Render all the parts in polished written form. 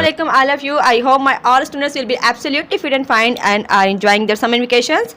Assalamualaikum all of you. I hope my all students will be absolutely fit and fine and are enjoying their summer vacations.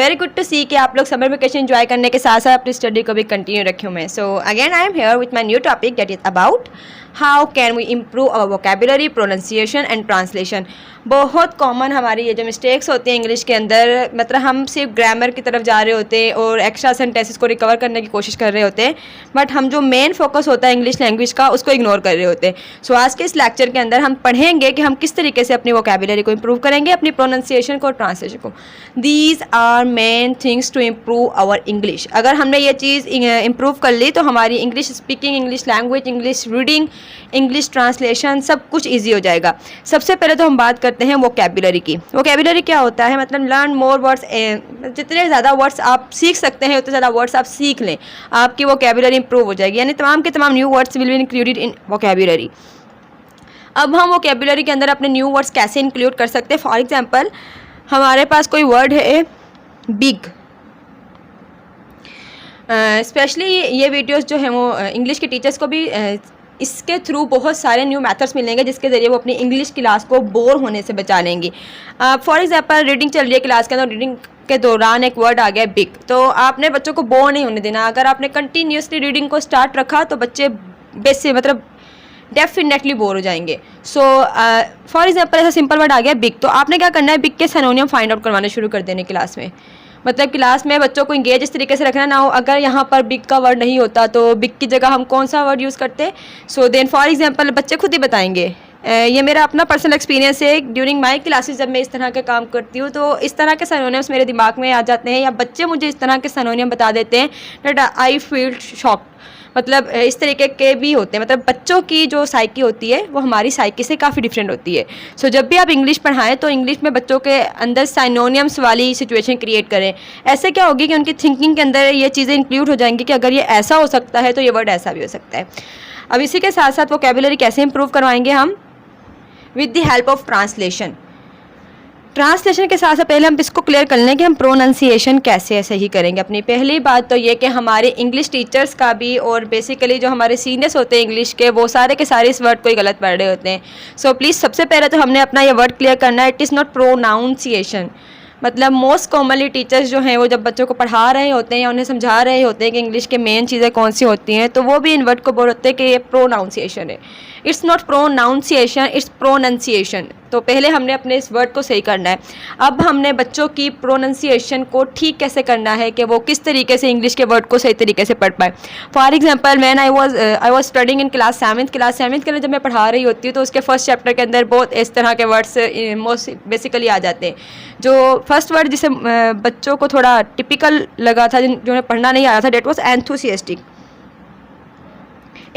Very good to see कि आप लोग summer vacation enjoy करने के साथ साथ अपनी study को भी कंटिन्यू रखे हुए हैं. So again I am here with my new topic that is about how can we improve our vocabulary, pronunciation and translation. बहुत कॉमन हमारी ये जो मिस्टेक्स होती हैं इंग्लिश के अंदर, मतलब हम सिर्फ ग्रामर की तरफ जा रहे होते हैं और एक्स्ट्रा सेंटेंसेस को रिकवर करने की कोशिश कर रहे होते हैं, बट हम जो मेन फोकस होता है इंग्लिश लैंग्वेज का उसको इग्नोर कर रहे होते हैं. सो आज के इस लेक्चर के अंदर हम पढ़ेंगे कि हम किस तरीके से अपनी वोकेबुलरी को इम्प्रूव करेंगे, अपनी प्रोनाउंसिएशन को और ट्रांसलेशन को. These are main things to improve our English. अगर हमने ये चीज़ इम्प्रूव कर ली तो हमारी English speaking, English language, English reading, English translation सब कुछ ईजी हो जाएगा. सबसे पहले तो हम बात करते हैं वोकेबुलरी की. वोकेबुलरी क्या होता है? मतलब लर्न मोर वर्ड्स. जितने ज़्यादा वर्ड्स आप सीख सकते हैं उतने ज़्यादा वर्ड्स आप सीख लें, आपकी वोकेबुलरी इंप्रूव हो जाएगी. यानी तमाम के तमाम new words will be included in vocabulary. अब हम वोकेबुलरी के अंदर अपने न्यू वर्ड्स कैसे इंक्लूड कर सकते हैं? फॉर एग्जांपल हमारे पास कोई वर्ड है बिग. स्पेशली ये वीडियोस जो हैं वो इंग्लिश के टीचर्स को भी इसके थ्रू बहुत सारे न्यू मेथड्स मिलेंगे जिसके ज़रिए वो अपनी इंग्लिश क्लास को बोर होने से बचा लेंगी. फॉर एग्जांपल रीडिंग चल रही है क्लास के अंदर, रीडिंग के दौरान एक वर्ड आ गया बिग, तो आपने बच्चों को बोर नहीं होने देना. अगर आपने कंटिन्यूसली रीडिंग को स्टार्ट रखा तो बच्चे बेसिक मतलब डेफिनेटली बोर हो जाएंगे. सो फॉर एग्जांपल ऐसा सिंपल वर्ड आ गया बिग, तो आपने क्या करना है, बिग के सिनोनियम फाइंड आउट करवाना शुरू कर देने क्लास में. मतलब क्लास में बच्चों को इंगेज इस तरीके से रखना ना हो. अगर यहाँ पर बिग का वर्ड नहीं होता तो बिग की जगह हम कौन सा वर्ड यूज़ करते. सो देन फॉर एग्जांपल बच्चे खुद ही बताएंगे. ये मेरा अपना पर्सनल एक्सपीरियंस है. ड्यूरिंग माई क्लासेस जब मैं इस तरह के काम करती हूँ तो इस तरह के सिनोनिम्स मेरे दिमाग में आ जाते हैं या बच्चे मुझे इस तरह के सिनोनिम बता देते हैं दैट आई फील शॉक्ड. मतलब इस तरीके के भी होते हैं. मतलब बच्चों की जो साइकी होती है वो हमारी साइकी से काफ़ी डिफरेंट होती है. सो जब भी आप इंग्लिश पढ़ाएं तो इंग्लिश में बच्चों के अंदर साइनोनियम्स वाली सिचुएशन क्रिएट करें. ऐसे क्या होगी कि उनकी थिंकिंग के अंदर ये चीज़ें इंक्लूड हो जाएंगी कि अगर ये ऐसा हो सकता है तो ये वर्ड ऐसा भी हो सकता है. अब इसी के साथ साथ वोकेबुलरी कैसे इंप्रूव करवाएंगे हम? With the help of translation. Translation के साथ साथ पहले हम इसको क्लियर कर लें कि हम प्रोनाउंसिएशन कैसे सही करेंगे. अपनी पहली बात तो ये कि हमारे इंग्लिश टीचर्स का भी और बेसिकली जो हमारे सीनियर्स होते हैं इंग्लिश के वो सारे के सारे इस वर्ड को ही गलत पढ़ रहे होते हैं. सो प्लीज़ सबसे पहले तो हमने अपना ये वर्ड क्लियर करना है. It is not pronunciation. मतलब मोस्ट कॉमनली टीचर्स जो हैं वो जब बच्चों को पढ़ा रहे होते हैं या उन्हें समझा रहे होते हैं कि इंग्लिश के मेन चीज़ें कौन सी होती हैं तो वो भी इन वर्ड को बोल होते हैं कि ये प्रोनाउंसिएशन है. It's not pronunciation, it's pronunciation. तो पहले हमने अपने इस वर्ड को सही करना है. अब हमने बच्चों की प्रोनंसिएशन को ठीक कैसे करना है कि वो किस तरीके से इंग्लिश के वर्ड को सही तरीके से पढ़ पाए. For example man I was studying in class 7th के अंदर जब मैं पढ़ा रही होती हूँ तो उसके फर्स्ट चैप्टर के अंदर बहुत इस तरह के वर्ड्स मोस्ट बेसिकली आ जाते हैं. जो फर्स्ट वर्ड जिसे बच्चों को थोड़ा टिपिकल लगा था, जिन्हें पढ़ना नहीं आ रहा था, डेट वॉज एंथुसियास्टिक.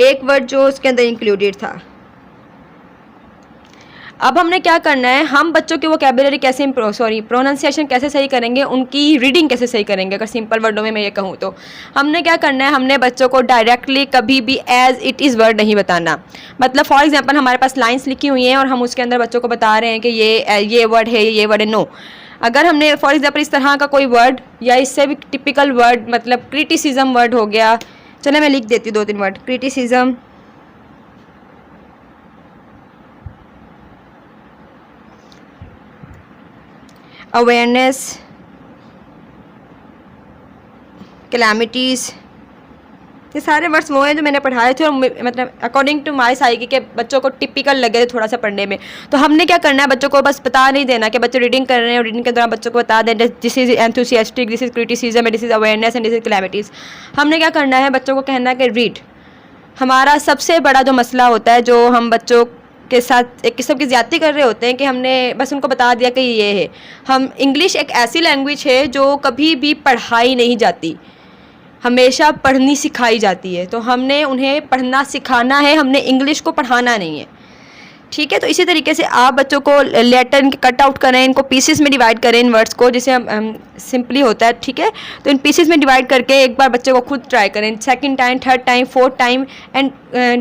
एक वर्ड जो उसके अंदर इंक्लूडेड था. अब हमने क्या करना है, हम बच्चों की वोकेबुलरी कैसे प्रोनाउंसिएशन कैसे सही करेंगे, उनकी रीडिंग कैसे सही करेंगे. अगर सिंपल वर्डों में मैं ये कहूँ तो हमने क्या करना है, हमने बच्चों को डायरेक्टली कभी भी एज इट इज़ वर्ड नहीं बताना. मतलब फॉर एग्जांपल हमारे पास लाइंस लिखी हुई हैं और हम उसके अंदर बच्चों को बता रहे हैं कि ये वर्ड है, ये वर्ड है. नो. अगर हमने फॉर एग्जांपल इस तरह का कोई वर्ड या इससे भी टिपिकल वर्ड, मतलब क्रिटिसिज्म वर्ड हो गया. चलो मैं लिख देती हूँ 2-3 वर्ड. क्रिटिसिज्म, अवेयरनेस, कैलामिटीज़, ये सारे वर्ड्स वो हैं जो मैंने पढ़ाए थे और मतलब अकॉर्डिंग टू माई साइकी के बच्चों को टिपिकल लगे थे थोड़ा सा पढ़ने में. तो हमने क्या करना है, बच्चों को बस बता नहीं देना कि बच्चे रीडिंग कर रहे हैं और रीडिंग के दौरान बच्चों को बता दें this is enthusiastic, this is criticism, this is awareness and this is calamities. हमने क्या करना है, बच्चों को कहना है कि रीड. हमारा सबसे बड़ा जो मसला होता है, जो हम बच्चों के साथ एक किस्म की ज़्यादती कर रहे होते हैं कि हमने बस उनको बता दिया कि ये है. हम इंग्लिश एक ऐसी लैंग्वेज है जो कभी भी पढ़ाई नहीं जाती, हमेशा पढ़नी सिखाई जाती है. तो हमने उन्हें पढ़ना सिखाना है, हमने इंग्लिश को पढ़ाना नहीं है. ठीक है. तो इसी तरीके से आप बच्चों को लेटर इनके कट आउट करें, इनको पीसेस में डिवाइड करें इन वर्ड्स को, जिसे हम सिंपली होता है. ठीक है. तो इन पीसेस में डिवाइड करके एक बार बच्चे को खुद ट्राई करें, second time, third time, fourth time, and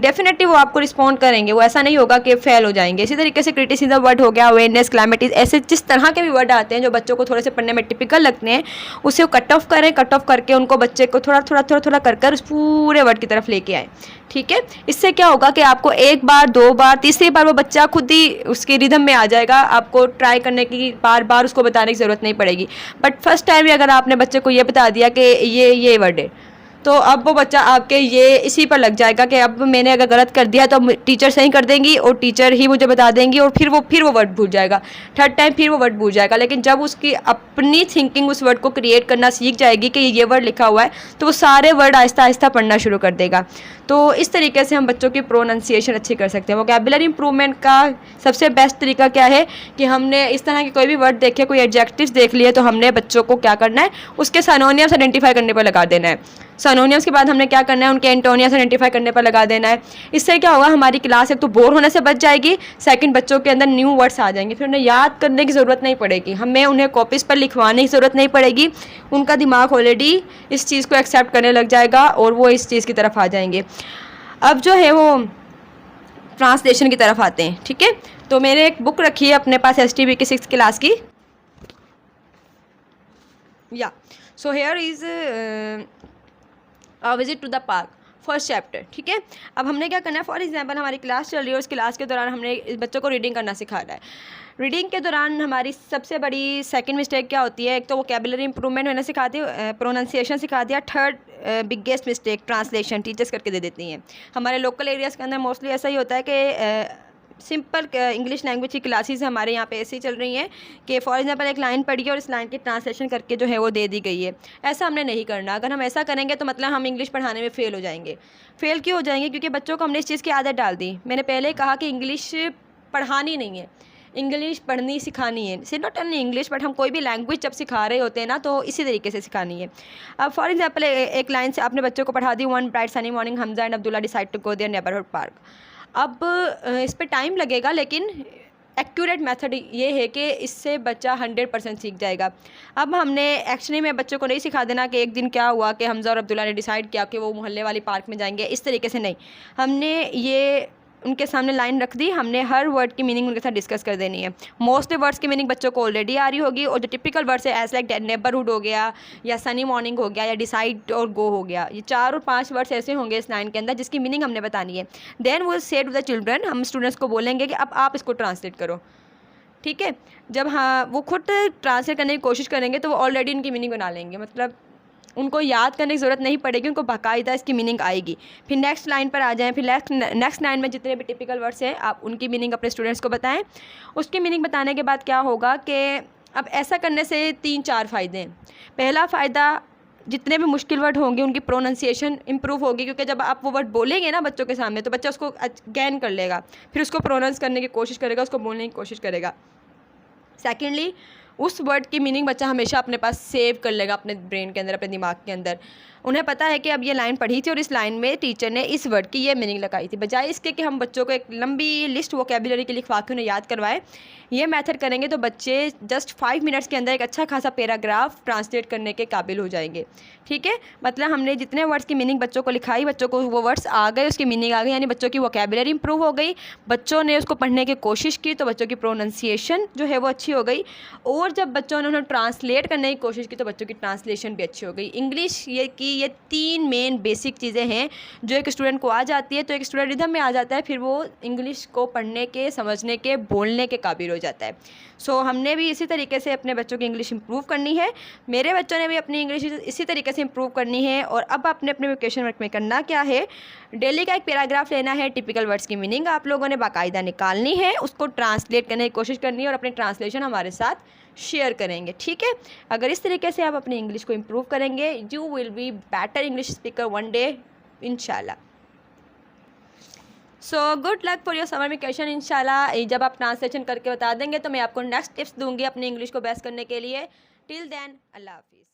definitely वो आपको रिस्पॉन्ड करेंगे. वो ऐसा नहीं होगा कि फेल हो जाएंगे. इसी तरीके से क्रिटिसिज्म वर्ड हो गया, अवेयरनेस, क्लाइमेटीज, ऐसे जिस तरह के भी वर्ड आते हैं जो बच्चों को थोड़े से पढ़ने में टिपिकल लगते हैं उसे कट ऑफ करें. कट ऑफ करके उनको बच्चे को थोड़ा थोड़ा कर उस पूरे वर्ड की तरफ लेके आए. ठीक है। इससे क्या होगा कि आपको एक बार, दो बार, तीसरी बार वो बच्चा खुद ही उसके रिदम में आ जाएगा, आपको ट्राई करने की, बार बार उसको बताने की ज़रूरत नहीं पड़ेगी। बट फर्स्ट टाइम ही अगर आपने बच्चे को ये बता दिया कि ये वर्ड है, तो अब वो बच्चा आपके ये इसी पर लग जाएगा कि अब मैंने अगर गलत कर दिया तो टीचर सही कर देंगी और टीचर ही मुझे बता देंगी, और फिर वो वर्ड भूल जाएगा, थर्ड टाइम फिर वो वर्ड भूल जाएगा। लेकिन जब उसकी अपनी थिंकिंग उस वर्ड को क्रिएट करना सीख जाएगी कि ये वर्ड लिखा हुआ है, तो वो सारे वर्ड आहिस्ता आहिस्ता पढ़ना शुरू कर देगा। तो इस तरीके से हम बच्चों की प्रोनाउंसिएशन अच्छी कर सकते हैं। वोकैबुलरी इंप्रूवमेंट का सबसे बेस्ट तरीका क्या है कि हमने इस तरह के कोई भी वर्ड देखे, कोई एडजेक्टिव्स देख लिए, तो हमने बच्चों को क्या करना है, उसके सिनोनिम्स आइडेंटिफाई करने पर लगा देना है। सिनोनिम्स के बाद हमने क्या करना है, उनके एंटोनिम्स आइडेंटिफाई करने पर लगा देना है। इससे क्या होगा, हमारी क्लास एक तो बोर होने से बच जाएगी, सेकंड बच्चों के अंदर न्यू वर्ड्स आ जाएंगे, फिर उन्हें याद करने की ज़रूरत नहीं पड़ेगी, हमें उन्हें कॉपीज़ पर लिखवाने की ज़रूरत नहीं पड़ेगी। उनका दिमाग ऑलरेडी इस चीज़ को एक्सेप्ट करने लग जाएगा और वो इस चीज़ की तरफ आ जाएंगे। अब जो है वो ट्रांसलेशन की तरफ आते हैं, ठीक है। तो मैंने एक बुक रखी है अपने पास STB की 6th क्लास की, या so here is visit to the park, first chapter, ठीक है। अब हमने क्या करना है, फॉर एग्जांपल हमारी क्लास चल रही है, उस क्लास के दौरान हमने इस बच्चों को रीडिंग करना सिखाना है। रीडिंग के दौरान हमारी सबसे बड़ी सेकंड मिस्टेक क्या होती है, एक तो वोकैबुलरी इंप्रूवमेंट मैंने सिखा दी, प्रोनाउंसिएशन सिखा दिया, third biggest mistake translation teachers करके दे देती हैं। हमारे लोकल एरियाज़ के अंदर मोस्टली ऐसा ही होता है कि सिंपल इंग्लिश लैंग्वेज की क्लासेस हमारे यहाँ पे ऐसी चल रही हैं कि फॉर एग्जांपल एक लाइन पढ़ी है और इस लाइन की ट्रांसलेशन करके जो है वो दे दी गई है। ऐसा हमने नहीं करना। अगर हम ऐसा करेंगे तो मतलब हम इंग्लिश पढ़ाने में फ़ेल हो जाएंगे। फ़ेल क्यों हो जाएंगे? क्योंकि बच्चों को हमने इस चीज़ की आदत डाल दी। मैंने पहले कहा कि इंग्लिश पढ़ानी नहीं है, इंग्लिश पढ़नी सिखानी है। सिर्फ नॉट ओनली इंग्लिश बट हम कोई भी लैंग्वेज जब सिखा रहे होते हैं ना, तो इसी तरीके से सिखानी है। अब फॉर एग्जांपल एक लाइन से आपने बच्चों को पढ़ा दी, one bright sunny morning Hamza and Abdullah decide to go their neighbourhood park. अब इस पर टाइम लगेगा, लेकिन एक्यूरेट मेथड ये है कि इससे बच्चा 100% सीख जाएगा। अब हमने एक्चुअली में बच्चों को नहीं सिखा देना कि एक दिन क्या हुआ कि हमजा और अब्दुल्ला ने डिसाइड किया कि वो मोहल्ले वाली पार्क में जाएंगे, इस तरीके से नहीं। हमने ये उनके सामने लाइन रख दी, हमने हर वर्ड की मीनिंग उनके साथ डिस्कस कर देनी है। मोस्टली वर्ड्स की मीनिंग बच्चों को ऑलरेडी आ रही होगी, और जो टिपिकल वर्ड्स है एज लाइक नेबरहुड हो गया, या सनी मॉर्निंग हो गया, या डिसाइड और गो हो गया, ये 4 और 5 वर्ड्स ऐसे होंगे इस लाइन के अंदर जिसकी मीनिंग हमने बतानी है। देन वो से टू द चिल्ड्रन, हम स्टूडेंट्स को बोलेंगे कि अब आप इसको ट्रांसलेट करो, ठीक है। जब हाँ वो खुद ट्रांसलेट करने की कोशिश करेंगे तो वो ऑलरेडी इनकी मीनिंग बना लेंगे, मतलब उनको याद करने की ज़रूरत नहीं पड़ेगी, उनको बाकायदा इसकी मीनिंग आएगी। फिर नेक्स्ट लाइन पर आ जाएं, फिर नेक्स्ट लाइन में जितने भी टिपिकल वर्ड्स हैं आप उनकी मीनिंग अपने स्टूडेंट्स को बताएं। उसकी मीनिंग बताने के बाद क्या होगा कि अब ऐसा करने से 3-4 फ़ायदे हैं। पहला फ़ायदा, जितने भी मुश्किल वर्ड होंगे उनकी प्रोनाउंसिएशन इंप्रूव होगी, क्योंकि जब आप वो वर्ड बोलेंगे ना बच्चों के सामने तो बच्चा उसको गैन कर लेगा, फिर उसको प्रोनाउंस करने की कोशिश करेगा, उसको बोलने की कोशिश करेगा। सेकेंडली, उस वर्ड की मीनिंग बच्चा हमेशा अपने पास सेव कर लेगा, अपने ब्रेन के अंदर, अपने दिमाग के अंदर। उन्हें पता है कि अब ये लाइन पढ़ी थी और इस लाइन में टीचर ने इस वर्ड की ये मीनिंग लगाई थी। बजाय इसके कि हम बच्चों को एक लंबी लिस्ट वोकैबुलरी की लिखवा के उन्हें याद करवाएं, ये मेथड करेंगे तो बच्चे जस्ट 5 मिनट्स के अंदर एक अच्छा खासा पैराग्राफ ट्रांसलेट करने के काबिल हो जाएंगे, ठीक है। मतलब हमने जितने वर्ड्स की मीनिंग बच्चों को लिखाई, बच्चों को वो वर्ड्स आ गए, उसकी मीनिंग आ गई, यानी बच्चों की वोकैबुलरी इंप्रूव हो गई, बच्चों ने उसको पढ़ने की कोशिश की तो बच्चों की प्रोनाउंसिएशन जो है वो अच्छी हो गई, और जब बच्चों ने उन्हें ट्रांसलेट करने की कोशिश की तो बच्चों की ट्रांसलेशन भी अच्छी हो गई। इंग्लिश ये 3 मेन बेसिक चीज़ें हैं जो एक स्टूडेंट को आ जाती है तो एक स्टूडेंट रिदम में आ जाता है, फिर वो इंग्लिश को पढ़ने के, समझने के, बोलने के काबिल हो जाता है। सो हमने भी इसी तरीके से अपने बच्चों की इंग्लिश इंप्रूव करनी है, मेरे बच्चों ने भी अपनी इंग्लिश इसी तरीके से इंप्रूव करनी है। और अब अपने अपने वोकेशन वर्क में करना क्या है, डेली का एक पैराग्राफ लेना है, टिपिकल वर्ड्स की मीनिंग आप लोगों ने बाकायदा निकालनी है, उसको ट्रांसलेट करने की कोशिश करनी है और अपनी ट्रांसलेशन हमारे साथ शेयर करेंगे, ठीक है। अगर इस तरीके से आप अपनी इंग्लिश को इम्प्रूव करेंगे, you will be better English speaker one day इंशाल्लाह। So good luck for your summer vacation इंशाल्लाह। जब आप ट्रांसलेशन करके बता देंगे तो मैं आपको नेक्स्ट टिप्स दूंगी अपनी इंग्लिश को बेस्ट करने के लिए। टिल देन अल्लाह हाफिज़।